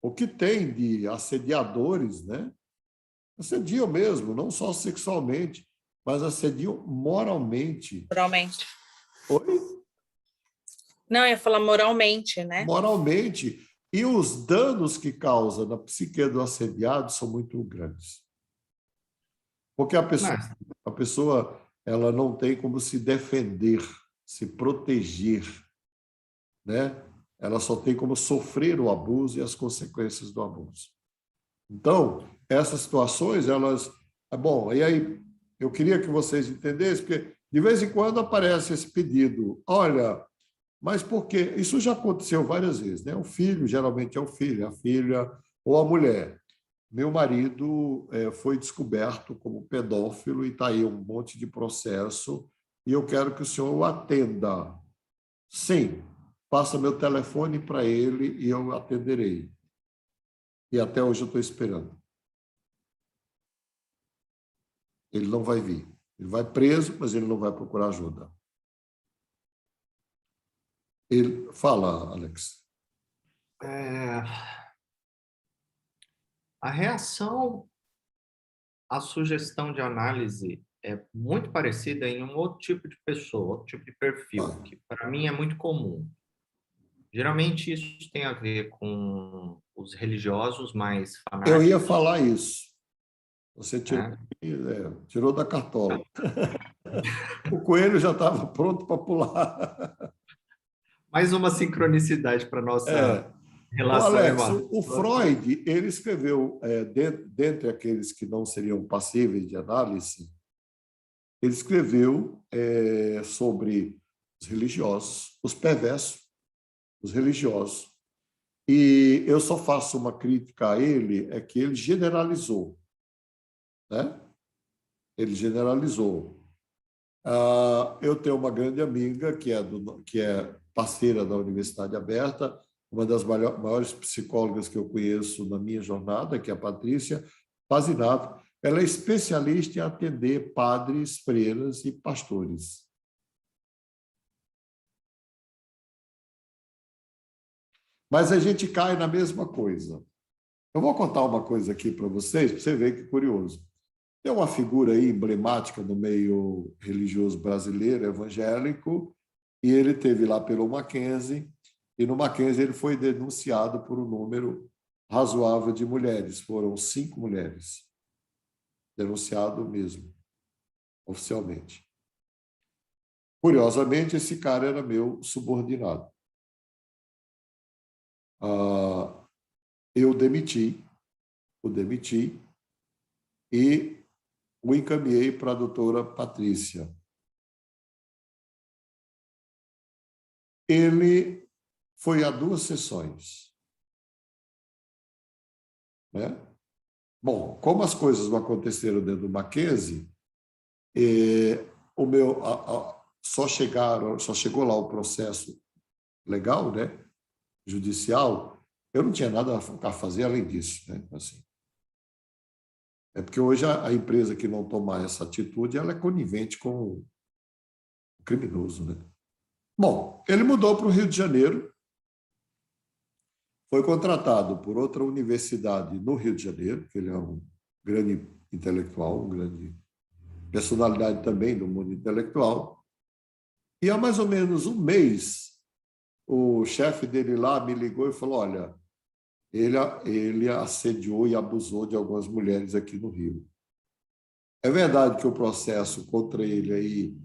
o que tem de assediadores, né? Assediam mesmo, não só sexualmente, mas assediam moralmente. Moralmente. Oi? Não, eu ia falar moralmente, né? Moralmente. E os danos que causa na psique do assediado são muito grandes. Porque a pessoa ela não tem como se defender, se proteger, né? Ela só tem como sofrer o abuso e as consequências do abuso. Então, essas situações, elas... Bom, e aí eu queria que vocês entendessem, porque de vez em quando aparece esse pedido. Olha, mas por quê? Isso já aconteceu várias vezes, né? O filho, geralmente é o filho, a filha ou a mulher. Meu marido foi descoberto como pedófilo e está aí um monte de processo e eu quero que o senhor o atenda. Sim, passa meu telefone para ele e eu atenderei. E até hoje eu estou esperando. Ele não vai vir. Ele vai preso, mas ele não vai procurar ajuda. Ele fala, Alex. A reação à sugestão de análise é muito parecida em um outro tipo de pessoa, outro tipo de perfil, que para mim é muito comum. Geralmente isso tem a ver com os religiosos mais Eu ia fanáticos, falar isso. Você né? tirou da cartola. O coelho já estava pronto para pular. Mais uma sincronicidade para nossa O relação, Alex, Eduardo. o Freud, ele escreveu, dentre aqueles que não seriam passíveis de análise, ele escreveu sobre os religiosos, os perversos, os religiosos. E eu só faço uma crítica a ele, é que ele generalizou, né? Ele generalizou. Eu tenho uma grande amiga que é parceira da Universidade Aberta, uma das maiores psicólogas que eu conheço na minha jornada, que é a Patrícia Pazinato. Ela é especialista em atender padres, freiras e pastores. Mas a gente cai na mesma coisa. Eu vou contar uma coisa aqui para vocês, para você ver que curioso. Tem uma figura aí emblemática no meio religioso brasileiro, evangélico, e ele teve lá pelo Mackenzie, e no Mackenzie ele foi denunciado por um número razoável de mulheres. Foram 5 mulheres. Denunciado mesmo, oficialmente. Curiosamente, esse cara era meu subordinado. Eu o demiti e o encaminhei para a doutora Patrícia. Ele foi a 2 sessões. Né? Bom, como as coisas não aconteceram dentro do Mackenzie, só chegou lá o processo legal, né? Judicial, eu não tinha nada a fazer além disso. Né? Assim, é porque hoje a empresa que não tomar essa atitude, ela é conivente com o criminoso. Né? Bom, ele mudou para o Rio de Janeiro, foi contratado por outra universidade no Rio de Janeiro, que ele é um grande intelectual, um grande personalidade também do mundo intelectual. E há mais ou menos um mês, o chefe dele lá me ligou e falou, olha, ele assediou e abusou de algumas mulheres aqui no Rio. É verdade que o processo contra ele aí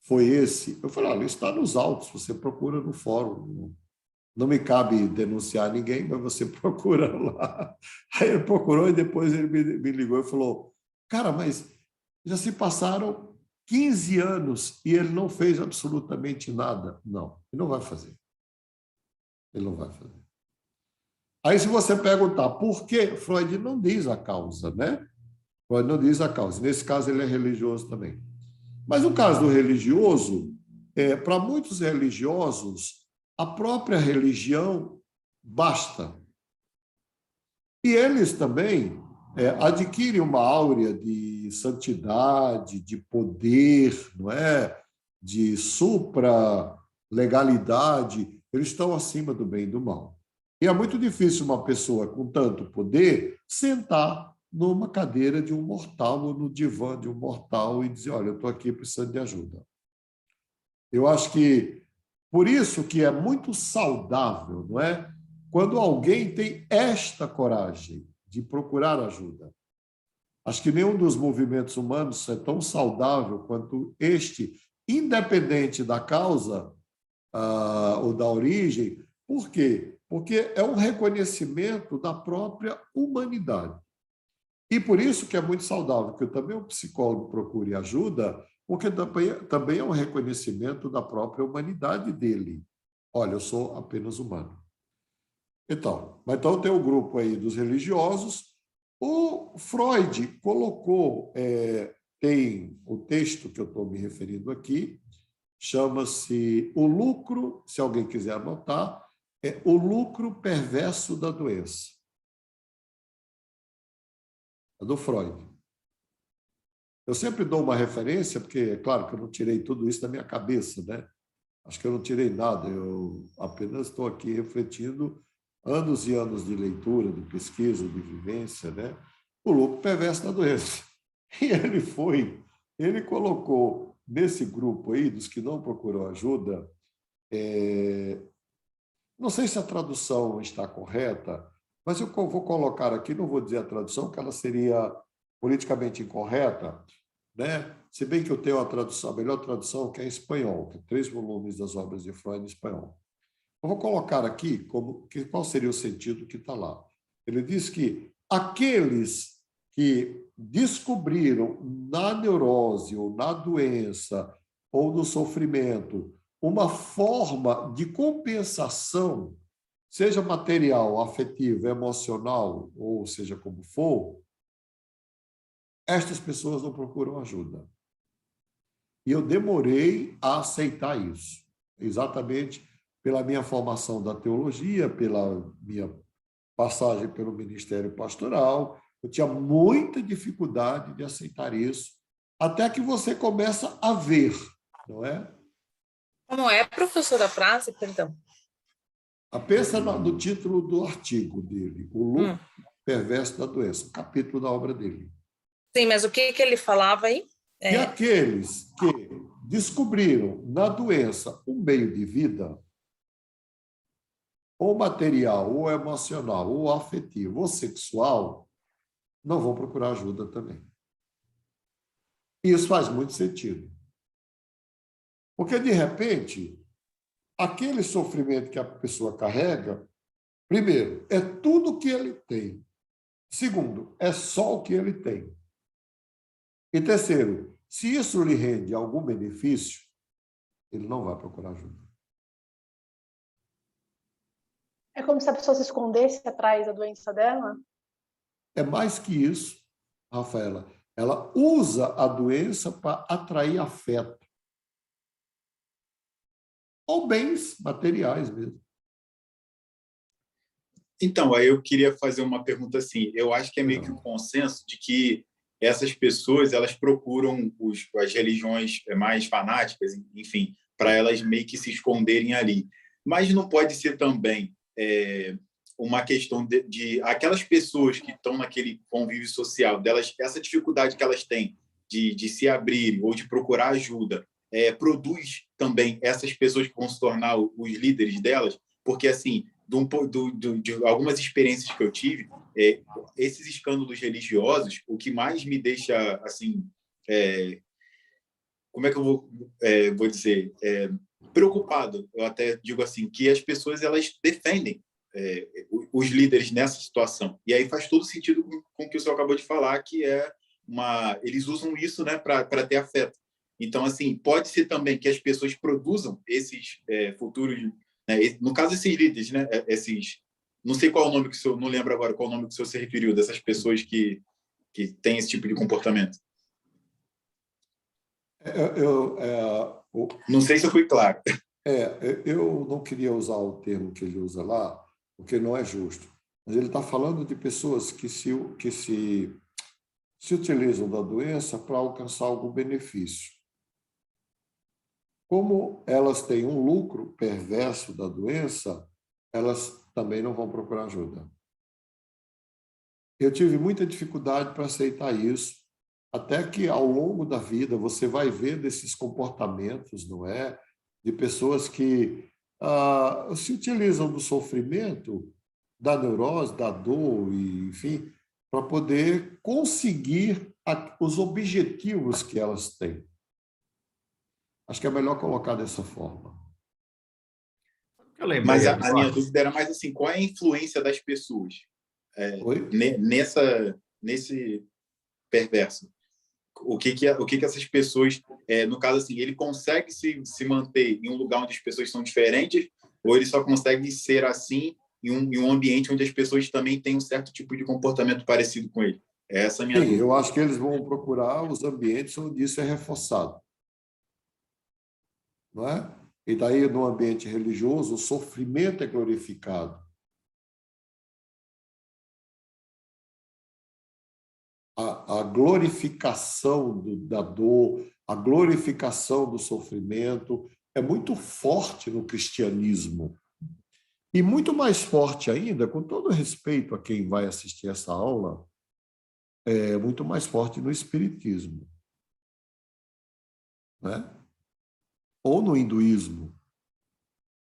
foi esse? Eu falei, olha, está nos autos, você procura no fórum. Não me cabe denunciar ninguém, mas você procura lá. Aí ele procurou e depois ele me ligou e falou, cara, mas já se passaram 15 anos e ele não fez absolutamente nada. Não, ele não vai fazer. Ele não vai fazer. Aí, se você perguntar por quê, Freud não diz a causa, né? Freud não diz a causa. Nesse caso, ele é religioso também. Mas no caso do religioso, para muitos religiosos, a própria religião basta. E eles também adquirem uma áurea de santidade, de poder, não é? De supra-legalidade. Eles estão acima do bem e do mal. E é muito difícil uma pessoa com tanto poder sentar numa cadeira de um mortal ou no divã de um mortal e dizer, olha, eu estou aqui precisando de ajuda. Eu acho que por isso que é muito saudável, não é? Quando alguém tem esta coragem de procurar ajuda. Acho que nenhum dos movimentos humanos é tão saudável quanto este, independente da causa ou da origem. Por quê? Porque é um reconhecimento da própria humanidade. E por isso que é muito saudável que também o psicólogo procure ajuda, porque também é um reconhecimento da própria humanidade dele. Olha, eu sou apenas humano. Então tem o grupo aí dos religiosos. O Freud colocou, tem o texto que eu estou me referindo aqui, chama-se O Lucro, se alguém quiser anotar, é O Lucro Perverso da Doença. É do Freud. Eu sempre dou uma referência, porque é claro que eu não tirei tudo isso da minha cabeça, né? Acho que eu não tirei nada, eu apenas estou aqui refletindo anos e anos de leitura, de pesquisa, de vivência, né? O Lucro Perverso da Doença. E ele colocou nesse grupo aí, dos que não procuram ajuda, não sei se a tradução está correta, mas eu vou colocar aqui, não vou dizer a tradução, que ela seria politicamente incorreta, né? Se bem que eu tenho a melhor tradução, que é em espanhol, que é 3 volumes das obras de Freud em espanhol. Eu vou colocar aqui qual seria o sentido que está lá. Ele diz que aqueles que descobriram na neurose ou na doença ou no sofrimento uma forma de compensação, seja material, afetivo, emocional, ou seja como for, estas pessoas não procuram ajuda. E eu demorei a aceitar isso, exatamente pela minha formação da teologia, pela minha passagem pelo ministério pastoral. Eu tinha muita dificuldade de aceitar isso, até que você começa a ver, não é? Como é, professor da frase, perdão? Pensa no título do artigo dele, O Lucro Perverso da Doença, o capítulo da obra dele. Sim, mas o que ele falava aí? E aqueles que descobriram na doença um meio de vida, ou material, ou emocional, ou afetivo, ou sexual, não vão procurar ajuda também. E isso faz muito sentido. Porque, de repente, aquele sofrimento que a pessoa carrega, primeiro, é tudo que ele tem. Segundo, é só o que ele tem. E terceiro, se isso lhe rende algum benefício, ele não vai procurar ajuda. É como se a pessoa se escondesse atrás da doença dela? É mais que isso, Rafaela. Ela usa a doença para atrair afeto. Ou bens materiais mesmo. Então, aí eu queria fazer uma pergunta assim. Eu acho que é meio que um consenso de que essas pessoas, elas procuram as religiões mais fanáticas, enfim, para elas meio que se esconderem ali. Mas não pode ser também uma questão de aquelas pessoas que estão naquele convívio social, delas, essa dificuldade que elas têm de se abrir ou de procurar ajuda, produz também essas pessoas que vão se tornar os líderes delas, porque, assim, de algumas experiências que eu tive, esses escândalos religiosos, o que mais me deixa, assim, como é que eu vou dizer, preocupado, eu até digo assim, que as pessoas, elas defendem os líderes nessa situação. E aí faz todo sentido com o que o senhor acabou de falar, que eles usam isso, né, para ter afeto. Então, assim, pode ser também que as pessoas produzam esses futuros, né, no caso, esses líderes, né, não sei qual é o nome que o senhor, não lembro agora qual é o nome que o senhor se referiu, dessas pessoas que têm esse tipo de comportamento. Não sei se eu fui claro. Eu não queria usar o termo que ele usa lá, porque não é justo. Mas ele está falando de pessoas que se utilizam da doença para alcançar algum benefício. Como elas têm um lucro perverso da doença, elas também não vão procurar ajuda. Eu tive muita dificuldade para aceitar isso, até que ao longo da vida você vai ver desses comportamentos, não é? De pessoas que se utilizam do sofrimento, da neurose, da dor, e, enfim, para poder conseguir os objetivos que elas têm. Acho que é melhor colocar dessa forma. Eu lembrei Mas a agora. minha dúvida era mais assim, qual é a influência das pessoas Oi? nesse perverso? O que essas pessoas, no caso assim, ele consegue se manter em um lugar onde as pessoas são diferentes, ou ele só consegue ser assim em um ambiente onde as pessoas também têm um certo tipo de comportamento parecido com ele? Essa é a minha Sim, dúvida. eu acho que eles vão procurar os ambientes onde isso é reforçado, não é? E daí, no ambiente religioso, o sofrimento é glorificado. A glorificação da dor, a glorificação do sofrimento é muito forte no cristianismo. E muito mais forte ainda, com todo respeito a quem vai assistir essa aula, é muito mais forte no espiritismo, né? Ou no hinduísmo,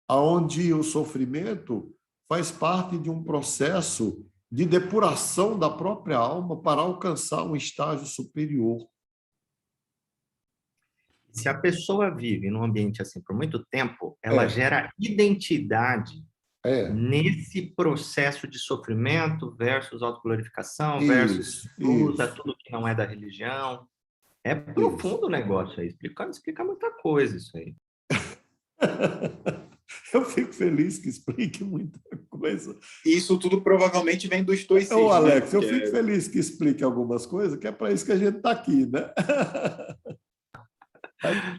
onde o sofrimento faz parte de um processo de depuração da própria alma para alcançar um estágio superior. Se a pessoa vive num ambiente assim por muito tempo, ela gera identidade nesse processo de sofrimento versus autoglorificação, versus usa tudo que não é da religião. É profundo o negócio aí, explica muita coisa isso aí. Eu fico feliz que explique muita coisa. Isso tudo provavelmente vem do estoicismo. Ô, Alex, né? eu fico feliz que explique algumas coisas, que é para isso que a gente está aqui, né?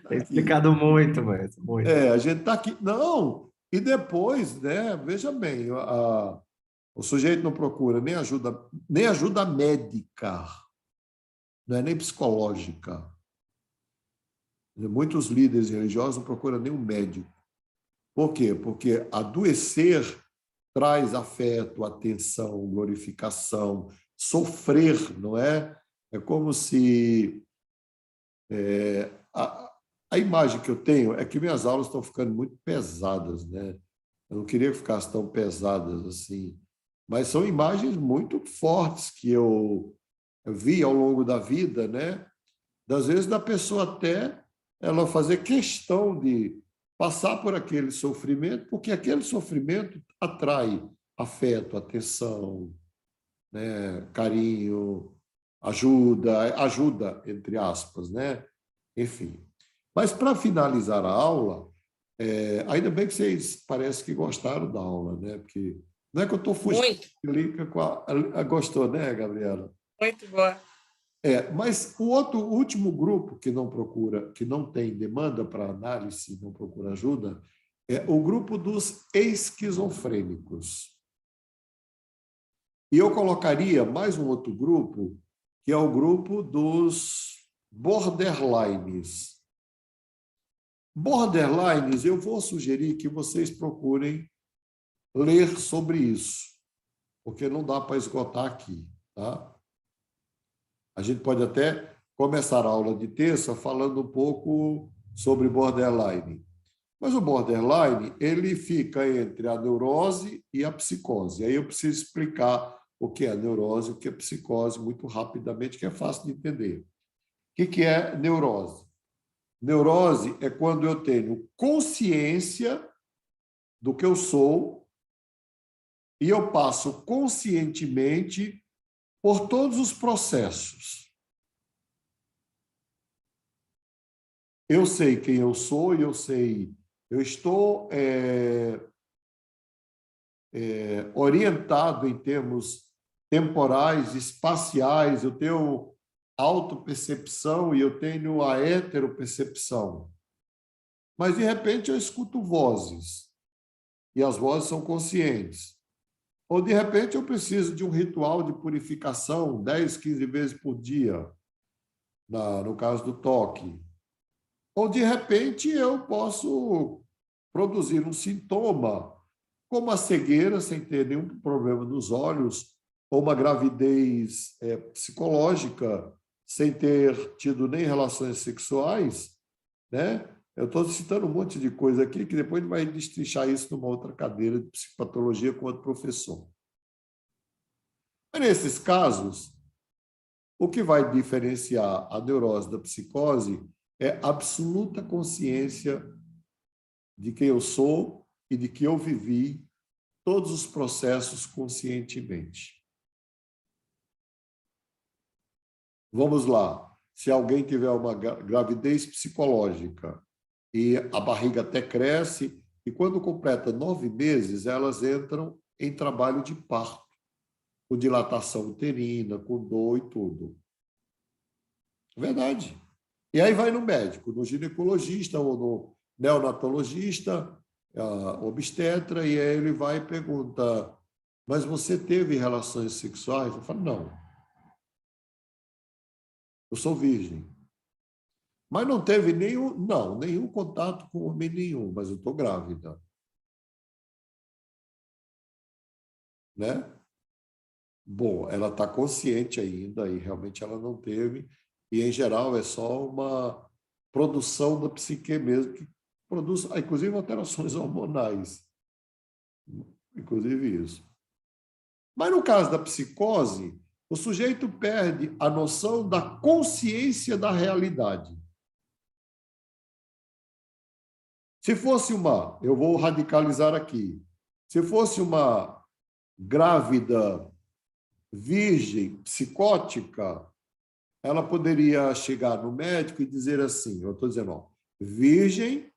Tem explicado muito, mas muito. A gente está aqui. Não, e depois, né? Veja bem, o sujeito não procura nem ajuda médica, não é nem psicológica. Muitos líderes religiosos não procuram nenhum médico. Por quê? Porque adoecer traz afeto, atenção, glorificação, sofrer, não é? É como se... a imagem que eu tenho é que minhas aulas estão ficando muito pesadas, né? Eu não queria que ficassem tão pesadas assim, mas são imagens muito fortes que eu vi ao longo da vida, né? Das vezes da pessoa até ela fazer questão de passar por aquele sofrimento, porque aquele sofrimento atrai afeto, atenção, né? Carinho, ajuda, entre aspas, né? Enfim. Mas, para finalizar a aula, ainda bem que vocês parecem que gostaram da aula, né? Porque não é que eu estou fugindo. Gostou, né, Gabriela? Muito boa. Mas o último grupo que não procura, que não tem demanda para análise, não procura ajuda, é o grupo dos esquizofrênicos. E eu colocaria mais um outro grupo, que é o grupo dos borderlines. Borderlines, eu vou sugerir que vocês procurem ler sobre isso, porque não dá para esgotar aqui, tá? A gente pode até começar a aula de terça falando um pouco sobre borderline. Mas o borderline, ele fica entre a neurose e a psicose. Aí eu preciso explicar o que é a neurose, o que é psicose, muito rapidamente, que é fácil de entender. O que é neurose? Neurose é quando eu tenho consciência do que eu sou e eu passo conscientemente por todos os processos. Eu sei quem eu sou e eu estou orientado em termos temporais, espaciais, eu tenho autopercepção e eu tenho a heteropercepção. Mas, de repente, eu escuto vozes, e as vozes são conscientes. Ou, de repente, eu preciso de um ritual de purificação 10, 15 vezes por dia, no caso do toque. Ou, de repente, eu posso produzir um sintoma como a cegueira, sem ter nenhum problema nos olhos, ou uma gravidez psicológica, sem ter tido nem relações sexuais, né? Eu estou citando um monte de coisa aqui que depois a gente vai destrinchar isso numa outra cadeira de psicopatologia com outro professor. Mas nesses casos, o que vai diferenciar a neurose da psicose é a absoluta consciência de quem eu sou e de que eu vivi todos os processos conscientemente. Vamos lá. Se alguém tiver uma gravidez psicológica e a barriga até cresce, e quando completa 9 meses, elas entram em trabalho de parto, com dilatação uterina, com dor e tudo. Verdade. E aí vai no médico, no ginecologista ou no neonatologista, obstetra, e aí ele vai e pergunta: mas você teve relações sexuais? Eu falo: não. Eu sou virgem. Mas não teve nenhum contato com homem nenhum, mas eu estou grávida. Né? Bom, ela está consciente ainda e realmente ela não teve, e em geral é só uma produção da psique mesmo, que produz, inclusive, alterações hormonais. Inclusive isso. Mas no caso da psicose, o sujeito perde a noção da consciência da realidade. Se fosse eu vou radicalizar aqui, se fosse uma grávida virgem psicótica, ela poderia chegar no médico e dizer assim, eu estou dizendo, ó, virgem,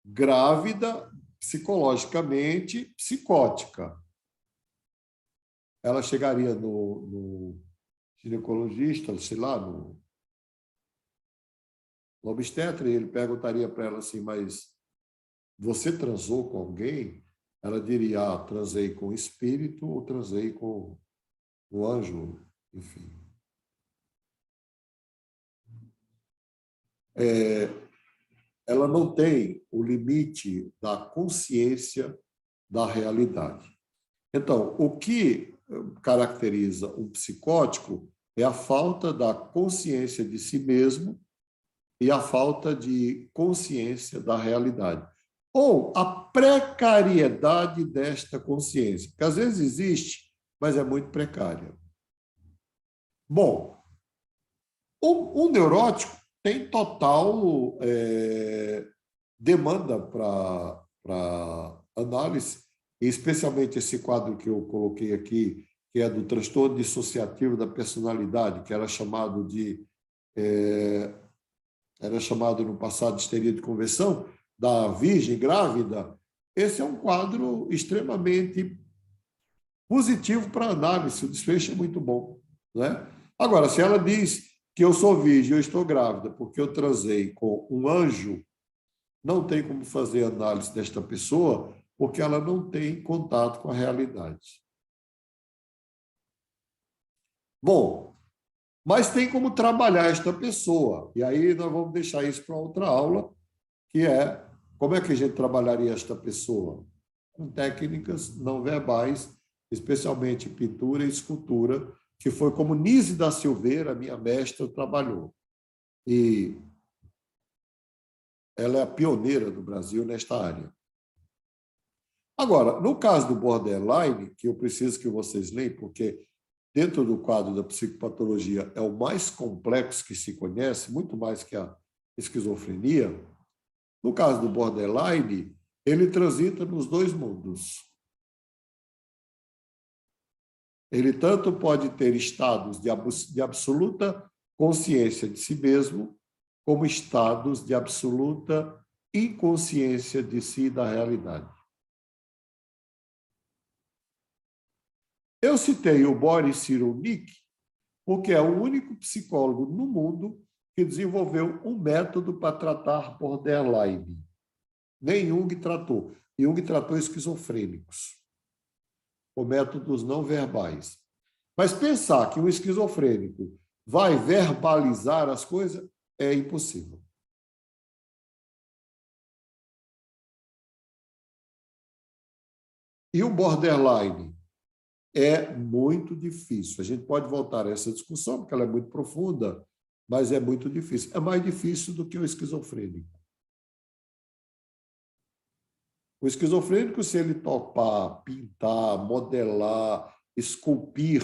grávida, psicologicamente psicótica. Ela chegaria no ginecologista, sei lá, no obstetra, e ele perguntaria para ela assim, mas você transou com alguém? Ela diria, transei com o espírito ou transei com o anjo, enfim. Ela não tem o limite da consciência da realidade. Então, o que caracteriza um psicótico é a falta da consciência de si mesmo e a falta de consciência da realidade. Ou a precariedade desta consciência, que às vezes existe, mas é muito precária. Bom, o neurótico tem total demanda para análise, especialmente esse quadro que eu coloquei aqui, que é do transtorno dissociativo da personalidade, que era chamado no passado de histeria de conversão, da virgem grávida. Esse é um quadro extremamente positivo para análise, o desfecho é muito bom, né? Agora, se ela diz que eu sou virgem, eu estou grávida porque eu transei com um anjo, não tem como fazer análise desta pessoa, porque ela não tem contato com a realidade. Bom, mas tem como trabalhar esta pessoa. E aí nós vamos deixar isso para outra aula, que é como é que a gente trabalharia esta pessoa? Com técnicas não verbais, especialmente pintura e escultura, que foi como Nise da Silveira, minha mestra, trabalhou. E ela é a pioneira do Brasil nesta área. Agora, no caso do borderline, que eu preciso que vocês leiam, porque dentro do quadro da psicopatologia é o mais complexo que se conhece, muito mais que a esquizofrenia. No caso do borderline, ele transita nos dois mundos. Ele tanto pode ter estados de absoluta consciência de si mesmo, como estados de absoluta inconsciência de si e da realidade. Eu citei o Boris Cyrulnik porque é o único psicólogo no mundo que desenvolveu um método para tratar borderline. Nem Jung tratou. Jung tratou esquizofrênicos, com métodos não verbais. Mas pensar que um esquizofrênico vai verbalizar as coisas é impossível. E o borderline é muito difícil. A gente pode voltar a essa discussão, porque ela é muito profunda, mas é muito difícil. É mais difícil do que o esquizofrênico. O esquizofrênico, se ele topar, pintar, modelar, esculpir,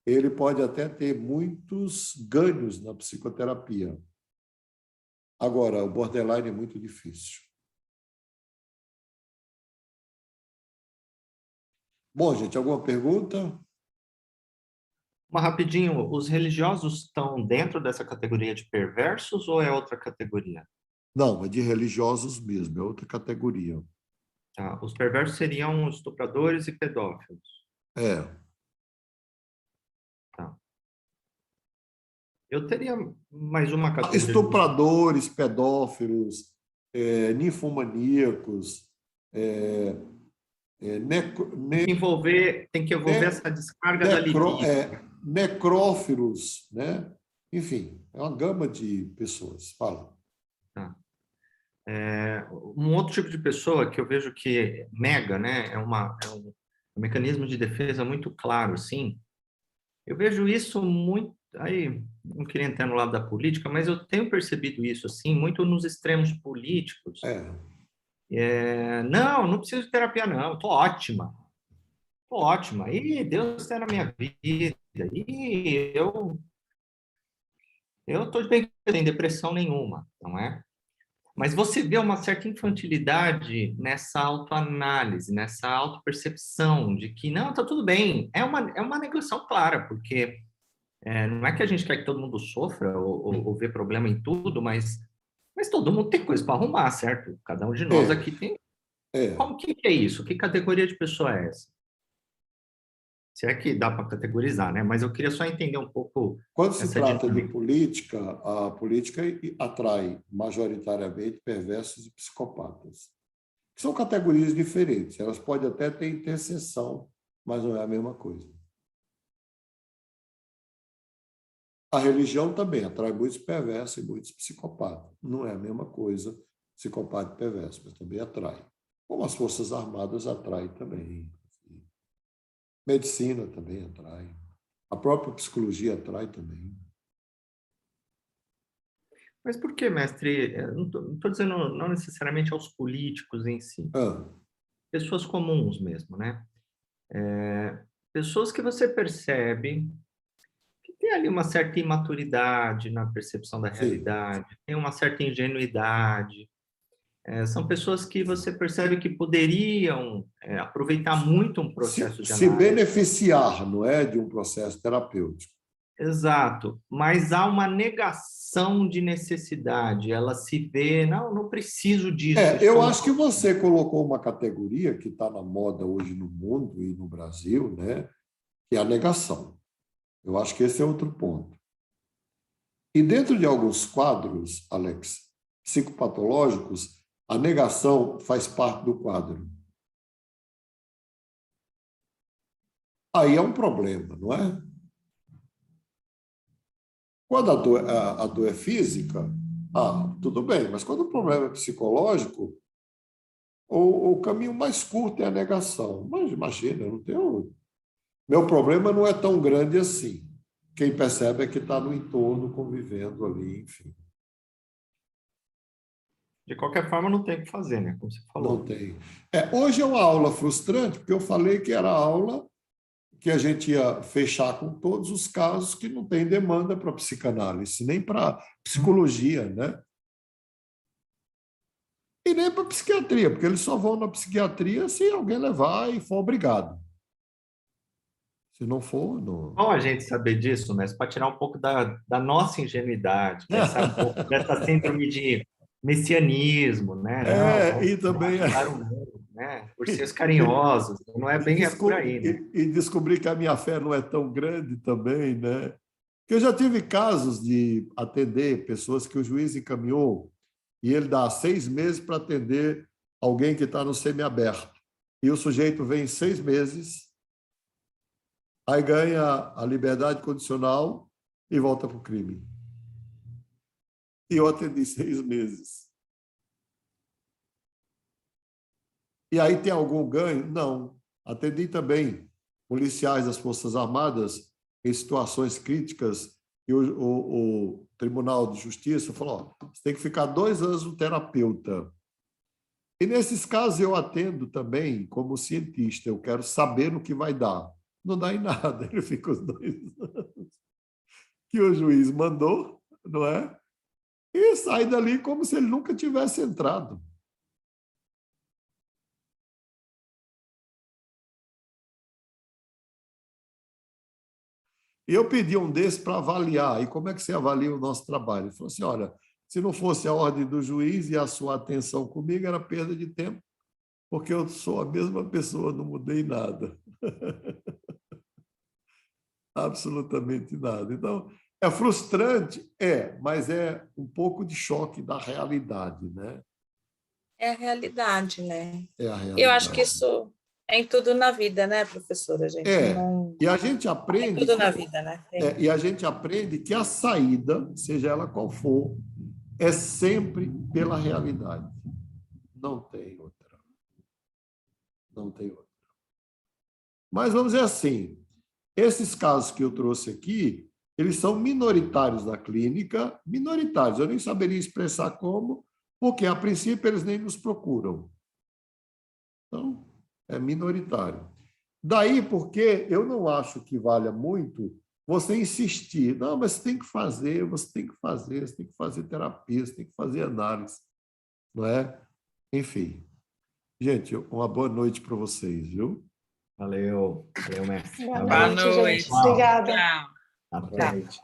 ele pode até ter muitos ganhos na psicoterapia. Agora, o borderline é muito difícil. Bom, gente, alguma pergunta? Uma rapidinho, os religiosos estão dentro dessa categoria de perversos ou é outra categoria? Não, é de religiosos mesmo, é outra categoria. Tá, os perversos seriam estupradores e pedófilos. É. Tá. Eu teria mais uma categoria. Estupradores, pedófilos, ninfomaníacos, Tem que envolver essa descarga da libido. necrófilos, né? Enfim, é uma gama de pessoas. Fala. Tá. Um outro tipo de pessoa que eu vejo que nega, né, é um mecanismo de defesa muito claro, assim. Eu vejo isso muito, aí não queria entrar no lado da política, mas eu tenho percebido isso, assim, muito nos extremos políticos. Não preciso de terapia, não, tô ótima. Ih, Deus está na minha vida. Ih, eu tô bem, sem depressão nenhuma, não é? Mas você vê uma certa infantilidade nessa autoanálise, nessa autopercepção de que, não, tá tudo bem. É uma negação clara, porque não é que a gente quer que todo mundo sofra ou vê problema em tudo, mas todo mundo tem coisa para arrumar, certo? Cada um de nós aqui tem. Como que é isso? Que categoria de pessoa é essa? Se é que dá para categorizar, né? Mas eu queria só entender um pouco. Quando se trata de política, a política atrai majoritariamente perversos e psicopatas. São categorias diferentes. Elas podem até ter interseção, mas não é a mesma coisa. A religião também atrai muitos perversos e muitos psicopatas. Não é a mesma coisa, psicopata e perverso, mas também atrai. Como as Forças Armadas atraem também. Medicina também atrai. A própria psicologia atrai também. Mas por que, mestre? Não estou dizendo não necessariamente aos políticos em si. Pessoas comuns mesmo, né? Pessoas que você percebe que tem ali uma certa imaturidade na percepção da realidade, tem uma certa ingenuidade. São pessoas que você percebe que poderiam aproveitar muito um processo de análise. Se beneficiar, não é, de um processo terapêutico. Exato, mas há uma negação de necessidade, ela se vê, não preciso disso. Eu acho que você colocou uma categoria que está na moda hoje no mundo e no Brasil, né, que é a negação. Eu acho que esse é outro ponto. E dentro de alguns quadros, Alex, psicopatológicos, a negação faz parte do quadro. Aí é um problema, não é? Quando a dor é física, tudo bem, mas quando o problema é psicológico, o caminho mais curto é a negação. Mas imagina, eu não tenho... Meu problema não é tão grande assim. Quem percebe é que está no entorno, convivendo ali, enfim. De qualquer forma, não tem o que fazer, né? Como você falou. Não tem. Hoje é uma aula frustrante, porque eu falei que era aula que a gente ia fechar com todos os casos que não tem demanda para psicanálise, nem para psicologia, né? E nem para psiquiatria, porque eles só vão na psiquiatria se alguém levar e for obrigado. Se não for, não. Bom a gente saber disso, mas para tirar um pouco da nossa ingenuidade, pensar um pouco dessa síndrome de messianismo, né? E também... né? Por ser carinhosos, não é bem por aí, né? E descobrir que a minha fé não é tão grande também, né? Porque eu já tive casos de atender pessoas que o juiz encaminhou e ele dá 6 meses para atender alguém que está no semiaberto. E o sujeito vem 6 meses, aí ganha a liberdade condicional e volta para o crime. E eu atendi 6 meses. E aí tem algum ganho? Não. Atendi também policiais das Forças Armadas em situações críticas e o Tribunal de Justiça falou, ó, você tem que ficar 2 anos no terapeuta. E nesses casos eu atendo também como cientista, eu quero saber no que vai dar. Não dá em nada, ele fica os 2 anos que o juiz mandou, não é? E sai dali como se ele nunca tivesse entrado. E eu pedi um desses para avaliar. E como é que você avalia o nosso trabalho? Ele falou assim, olha, se não fosse a ordem do juiz e a sua atenção comigo, era perda de tempo, porque eu sou a mesma pessoa, não mudei nada. Absolutamente nada. Então, é frustrante? É, mas é um pouco de choque da realidade, né? É a realidade, né? É a Eu acho que realidade. isso é em tudo na vida, né, professora? A gente não... E a gente É aprende tudo na vida, né? e a gente aprende que a saída, seja ela qual for, é sempre pela realidade. Não tem outra. Não tem outra. Mas vamos dizer assim, esses casos que eu trouxe aqui, eles são minoritários na clínica, minoritários, eu nem saberia expressar como, porque a princípio eles nem nos procuram. Então, é minoritário. Daí porque eu não acho que valha muito você insistir. Não, mas você tem que fazer, você tem que fazer, você tem que fazer terapia, você tem que fazer análise, não é? Enfim. Gente, uma boa noite para vocês, viu? Valeu, mestre. Boa Boa noite, noite. gente. Obrigada. Tchau. À frente.